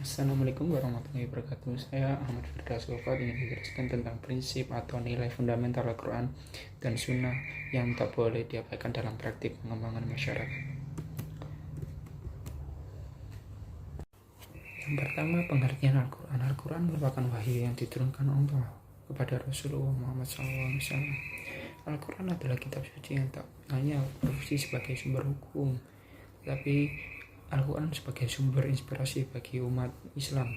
Assalamualaikum warahmatullahi wabarakatuh. Saya Ahmad Firdaus Gofar ingin menjelaskan tentang prinsip atau nilai fundamental Al-Quran dan Sunnah yang tak boleh diabaikan dalam praktik pengembangan masyarakat. Yang pertama, pengertian Al-Quran. Al-Quran merupakan wahyu yang diturunkan Allah kepada Rasulullah Muhammad SAW. Al-Quran adalah kitab suci yang tak hanya berfungsi sebagai sumber hukum, tapi Al-Quran sebagai sumber inspirasi bagi umat Islam.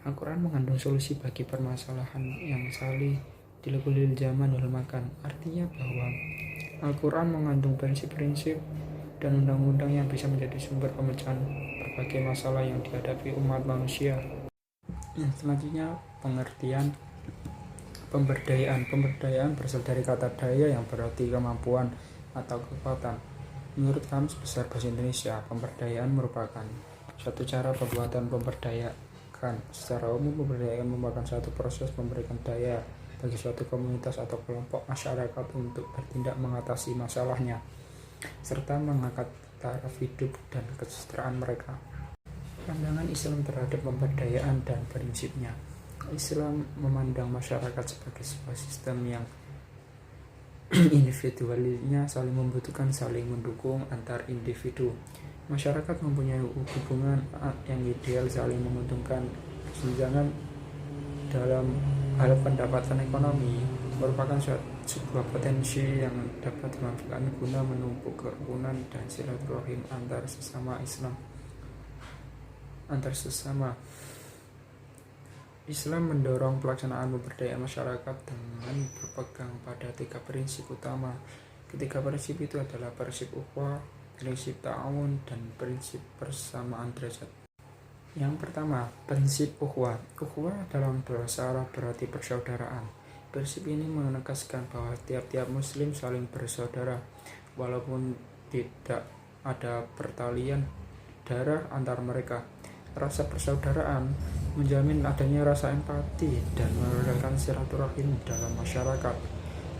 Al-Quran mengandung solusi bagi permasalahan yang salih dilebulil zaman wal makan. Artinya bahwa Al-Quran mengandung prinsip-prinsip dan undang-undang yang bisa menjadi sumber pemecahan berbagai masalah yang dihadapi umat manusia. Yang selanjutnya, pengertian pemberdayaan. Pemberdayaan berasal dari kata daya yang berarti kemampuan atau kekuatan. Menurut Kamus Besar Bahasa Indonesia, pemberdayaan merupakan suatu cara pembuatan pemberdayakan. Secara umum, pemberdayaan merupakan suatu proses memberikan daya bagi suatu komunitas atau kelompok masyarakat untuk bertindak mengatasi masalahnya, serta mengangkat taraf hidup dan kesejahteraan mereka. Pandangan Islam terhadap pemberdayaan dan prinsipnya. Islam memandang masyarakat sebagai sebuah sistem yang individualnya saling membutuhkan, saling mendukung antar individu. Masyarakat mempunyai hubungan yang ideal saling menguntungkan. Kesenjangan dalam hal pendapatan ekonomi merupakan sebuah potensi yang dapat dimanfaatkan guna menumpuk kerukunan dan silaturahim antar sesama Islam mendorong pelaksanaan pemberdayaan masyarakat dengan berpegang pada 3 prinsip utama. Ketiga prinsip itu adalah prinsip ukhuwah, prinsip ta'awun, dan prinsip persamaan derajat. Yang pertama, prinsip ukhuwah. Ukhuwah dalam bahasa Arab berarti persaudaraan. Prinsip ini menegaskan bahwa tiap-tiap muslim saling bersaudara, walaupun tidak ada pertalian darah antar mereka. Rasa persaudaraan menjamin adanya rasa empati dan meredakan silaturahim dalam masyarakat.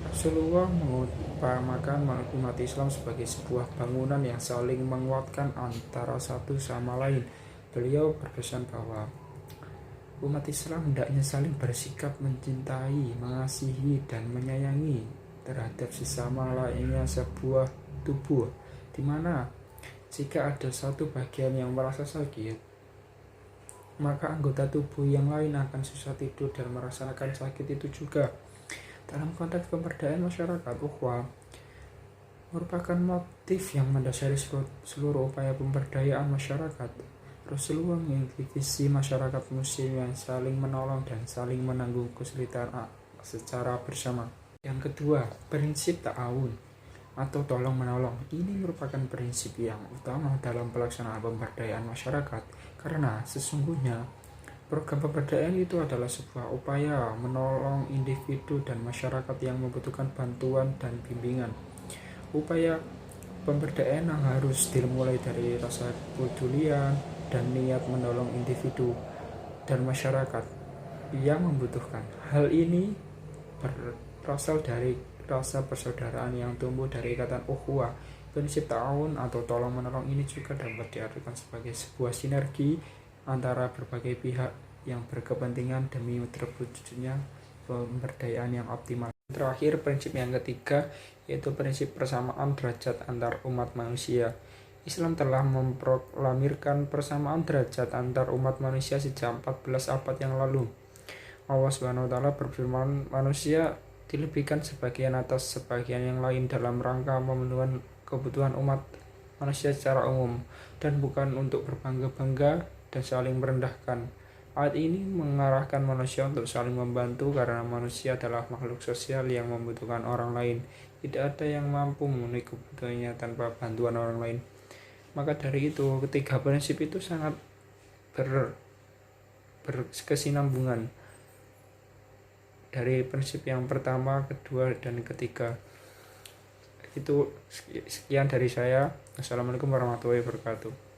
Rasulullah mengumpamakan umat Islam sebagai sebuah bangunan yang saling menguatkan antara satu sama lain. Beliau berpesan bahwa umat Islam hendaknya saling bersikap mencintai, mengasihi, dan menyayangi terhadap sesama lainnya sebuah tubuh, di mana jika ada satu bagian yang merasa sakit, maka anggota tubuh yang lain akan susah tidur dan merasakan sakit itu juga. Dalam konteks pemberdayaan masyarakat, ukhuwah merupakan motif yang mendasari seluruh upaya pemberdayaan masyarakat. Rasulullah mengikuti masyarakat muslim yang saling menolong dan saling menanggung kesulitan secara bersama. Yang kedua, prinsip ta'awun atau tolong menolong. Ini merupakan prinsip yang utama dalam pelaksanaan pemberdayaan masyarakat, karena sesungguhnya program pemberdayaan itu adalah sebuah upaya menolong individu dan masyarakat yang membutuhkan bantuan dan bimbingan. Upaya pemberdayaan yang harus dimulai dari rasa kepedulian dan niat menolong individu dan masyarakat yang membutuhkan. Hal ini berasal dari rasa persaudaraan yang tumbuh dari ikatan ukhuwah. Prinsip ta'awun atau tolong menolong ini juga dapat diartikan sebagai sebuah sinergi antara berbagai pihak yang berkepentingan demi terwujudnya pemberdayaan yang optimal. Terakhir, prinsip yang ketiga yaitu prinsip persamaan derajat antar umat manusia. Islam telah memproklamirkan persamaan derajat antar umat manusia sejak 14 abad yang lalu. Allah SWT berfirman, manusia dilebihkan sebagian atas sebagian yang lain dalam rangka memenuhi kebutuhan umat manusia secara umum, dan bukan untuk berbangga-bangga dan saling merendahkan. Ayat ini mengarahkan manusia untuk saling membantu karena manusia adalah makhluk sosial yang membutuhkan orang lain. Tidak ada yang mampu memenuhi kebutuhannya tanpa bantuan orang lain. Maka dari itu, ketiga prinsip itu sangat berkesinambungan. Dari prinsip yang pertama, kedua, dan ketiga. Itu sekian dari saya. Assalamualaikum warahmatullahi wabarakatuh.